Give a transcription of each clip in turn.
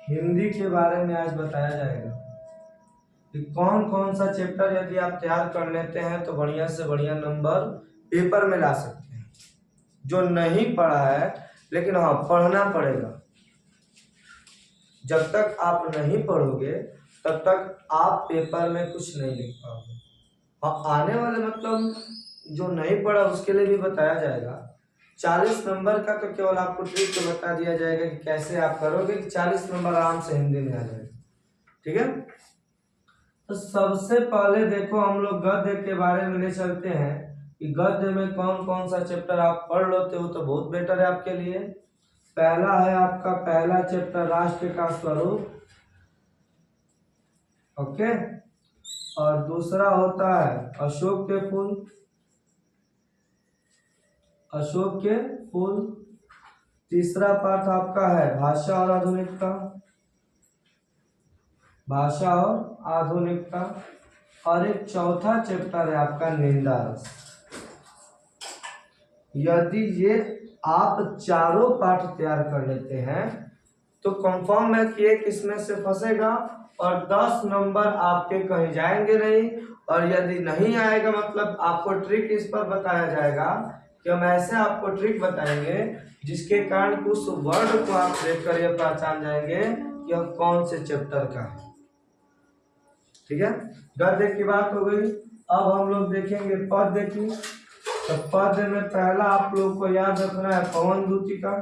हिंदी के बारे में आज बताया जाएगा कि कौन कौन सा चैप्टर यदि आप तैयार कर लेते हैं तो बढ़िया से बढ़िया नंबर पेपर में ला सकते हैं। जो नहीं पढ़ा है लेकिन हाँ पढ़ना पड़ेगा। जब तक आप नहीं पढ़ोगे तब तक आप पेपर में कुछ नहीं लिख पाओगे। हाँ आने वाले मतलब जो नहीं पढ़ा उसके लिए भी बताया जाएगा। 40 नंबर का तो केवल आपको ट्रिक तो बता दिया जाएगा कि कैसे आप करोगे कि 40 नंबर आराम से हिंदी में आ जाएगा। ठीक है, तो सबसे पहले देखो हम लोग गद्य के बारे में ले चलते हैं कि गद्य में कौन कौन सा चैप्टर आप पढ़ लेते हो तो बहुत बेटर है आपके लिए। पहला है आपका पहला चैप्टर राष्ट्र का स्वरूप, ओके। और दूसरा होता है अशोक के फूल, अशोक के फूल। तीसरा पाठ आपका है भाषा और आधुनिकता, भाषा और आधुनिकता। और एक चौथा चैप्टर है आपका निंदा रस। यदि ये आप चारों पाठ तैयार कर लेते हैं तो कंफर्म है कि एक इसमें से फंसेगा और 10 नंबर आपके कहीं जाएंगे नहीं। और यदि नहीं आएगा मतलब आपको ट्रिक इस पर बताया जाएगा कि हम ऐसे आपको ट्रिक बताएंगे जिसके कारण उस वर्ड को आप देखकर ये पहचान जाएंगे कि हम कौन से चैप्टर का है। ठीक है, गद्य की बात हो गई। अब हम लोग देखेंगे पद्य की। तो पद्य में पहला आप लोग को याद रखना है पवन दूतिका,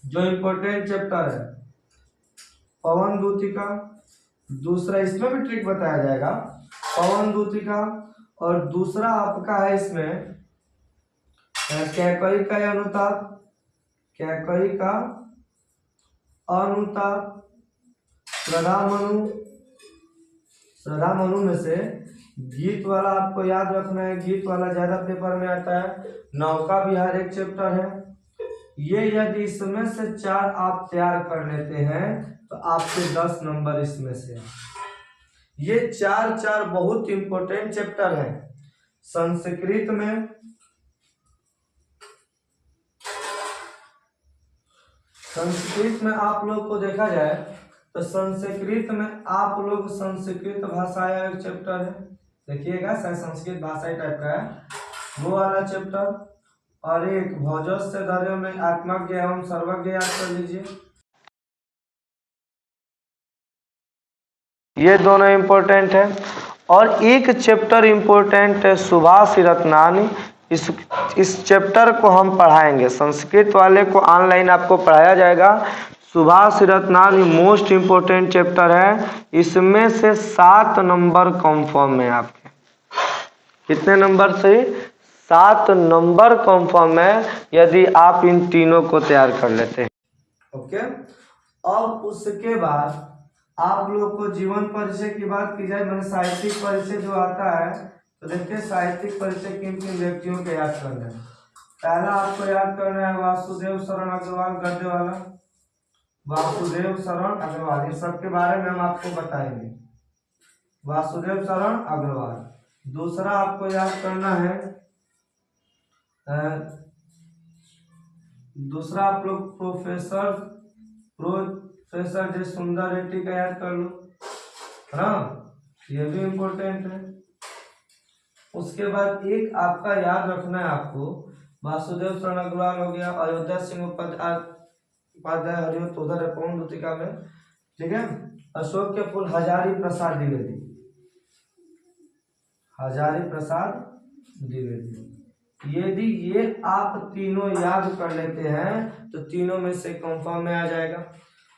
जो इम्पोर्टेंट चैप्टर है पवन दूतिका। दूसरा इसमें भी ट्रिक बताया जाएगा पवन दूतिका। और दूसरा आपका है इसमें कैकई का अनुताप, कैकई का अनुताप। श्रद्धा मनु, श्रद्धा मनु में से गीत वाला आपको याद रखना है, गीत वाला ज्यादा पेपर में आता है। नौका विहार एक चैप्टर है। ये यदि इसमें से 4 आप तैयार कर लेते हैं तो आपके 10 नंबर इसमें से। ये 4 बहुत इंपॉर्टेंट चैप्टर है। संस्कृत में, संस्कृत में आप लोग को देखा जाए तो संस्कृत में आप लोग संस्कृत भाषा एक चैप्टर है, देखिएगा संस्कृत भाषा टाइप का है वो वाला चैप्टर। और एक भोजस्य धर्म में आत्मज्ञ एवं सर्वज्ञ याद कर लीजिए। ये दोनों इम्पोर्टेंट है। और एक चैप्टर इम्पोर्टेंट है सुभाष रत्नानी। इस चैप्टर को हम पढ़ाएंगे, संस्कृत वाले को ऑनलाइन आपको पढ़ाया जाएगा। Subhash Ratnani most important chapter है। इसमें से 7 नंबर कंफर्म है आपके। कितने नंबर से? 7 नंबर कंफर्म है यदि आप इन तीनों को तैयार कर लेते हैं। ओके, अब उसके बाद आप लोग को जीवन परिचय की बात की जाए, मैंने साहित्यिक परिचय जो आता है तो देखिए साहित्यिक परिचय किन किन व्यक्तियों को याद करना है। पहला आपको याद करना है वासुदेव शरण अग्रवाल, गद्य वाला वासुदेव शरण अग्रवाल। इन सब के बारे में हम आपको बताएंगे, वासुदेव शरण अग्रवाल। दूसरा आपको याद करना है दूसरा आप लोग प्रोफेसर जे सुंदर रेड्डी का याद कर लो, है ना, ये भी इम्पोर्टेंट है। उसके बाद एक आपका याद रखना है आपको वासुदेव शरण अग्रवाल हो गया, अयोध्या सिंह उपाध्याय हरिवंश उधर है पवन दूतिका में। ठीक है, अशोक के फूल हजारी प्रसाद द्विवेदी, हजारी प्रसाद द्विवेदी। यदि ये आप तीनों याद कर लेते हैं तो तीनों में से कंफर्म में आ जाएगा।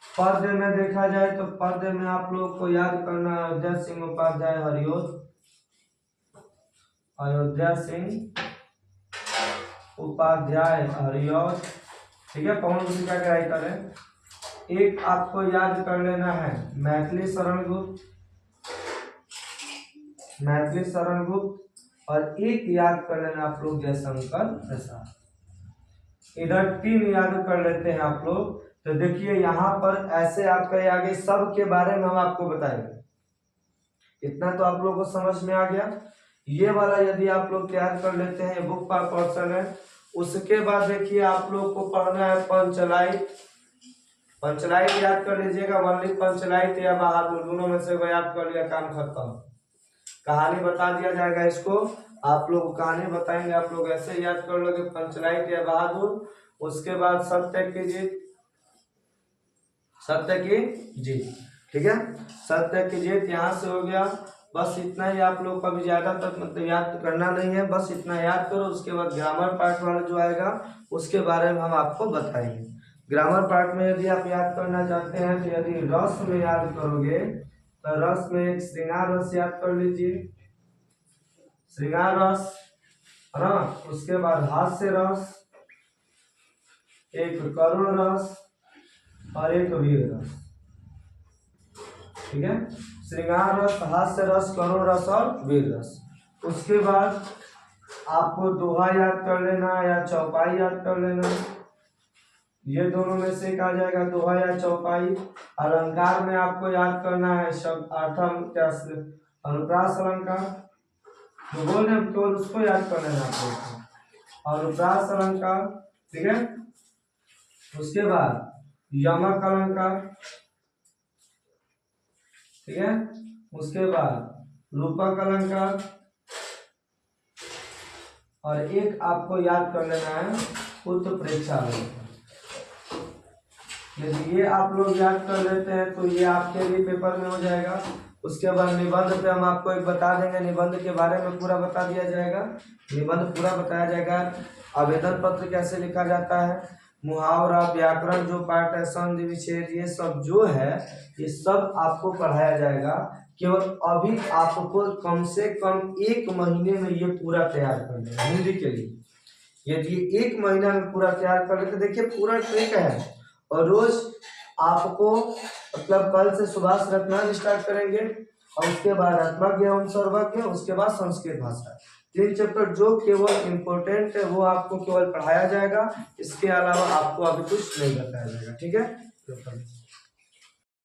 पद्य में देखा जाए तो पद्य में आप लोग को याद करना है अयोध्या सिंह उपाध्याय हरिवंश, अयोध्या सिंह उपाध्याय हरिवंश। ठीक है, पवन दूतिका के राइटर है। एक आपको याद कर लेना है मैथिली शरण गुप्त, मैथिली शरण गुप्त। और एक याद कर लेना आप लोग जयशंकर प्रसाद। इधर 3 याद कर लेते हैं आप लोग। तो देखिए यहाँ पर ऐसे आपके आगे सब के बारे में हम आपको बताएंगे। इतना तो आप लोगों को समझ में आ गया। ये वाला यदि आप लोग तैयार कर लेते हैं बुक पर पर्सन है। उसके बाद देखिए आप लोग को पढ़ना है पंचलाइट, पंचलाइट याद कर लीजिएगा, वनली पंचलाइट या बहादुर, दोनों में से कोई याद कर लिया, काम खत्म। कहानी बता दिया जाएगा इसको, आप लोग कहानी बताएंगे, आप लोग ऐसे याद कर लोगे पंचलाइट या बहादुर। उसके बाद सत्य की जीत, सत्य की जीत, ठीक है, सत्य की जीत यहाँ से हो गया। बस इतना ही आप लोग का भी ज्यादा तक मतलब याद करना नहीं है, बस इतना याद करो। उसके बाद ग्रामर पार्ट वाला जो आएगा उसके बारे में हम आपको बताएंगे। ग्रामर पार्ट में यदि आप याद करना चाहते हैं तो यदि रस में याद करोगे तो रस में एक श्रृंगार रस याद कर लीजिए, श्रृंगार रस है ना। उसके बाद हास्य रस, एक करुण रस और एक वीर रस, ठीक है। श्रृंगार रस, हास्य रस, करुण रस और वीर रस। उसके बाद आपको दोहा याद कर लेना या चौपाई याद कर लेना, ये दोनों में से एक आ जाएगा, दोहा या चौपाई। अलंकार में आपको याद करना है शब्द आठम क्या अनुप्रास अलंकार, तो बोल रहे केवल उसको याद कर लेना आपको, अनुप्रास अलंकार, ठीक है। उसके बाद यमक अलंकार, ठीक है। उसके बाद रूपक अलंकार और एक आपको याद कर लेना है उत्प्रेक्षा अलंकार। यदि ये आप लोग याद कर लेते हैं तो ये आपके लिए पेपर में हो जाएगा। उसके बाद निबंध पे हम आपको एक बता देंगे, निबंध के बारे में पूरा बता दिया जाएगा, निबंध पूरा बताया जाएगा। आवेदन पत्र कैसे लिखा जाता है, मुहावरा, व्याकरण जो पार्ट है, संधि विच्छेद, ये सब जो है ये सब आपको पढ़ाया जाएगा। केवल अभी आपको कम से कम 1 महीने में ये पूरा तैयार कर लेना हिंदी के लिए। यदि 1 महीना में पूरा तैयार कर लेते, देखिए पूरा ट्रिक है। और रोज आपको मतलब कल से सुभाष रत्नान स्टार्ट करेंगे और उसके बाद आत्मज्ञ एवं सर्वज्ञ, उसके बाद संस्कृत भाषा, 3 चैप्टर जो केवल इम्पोर्टेंट है वो आपको केवल पढ़ाया जाएगा। इसके अलावा आपको अभी कुछ नहीं बताया जाएगा, ठीक है।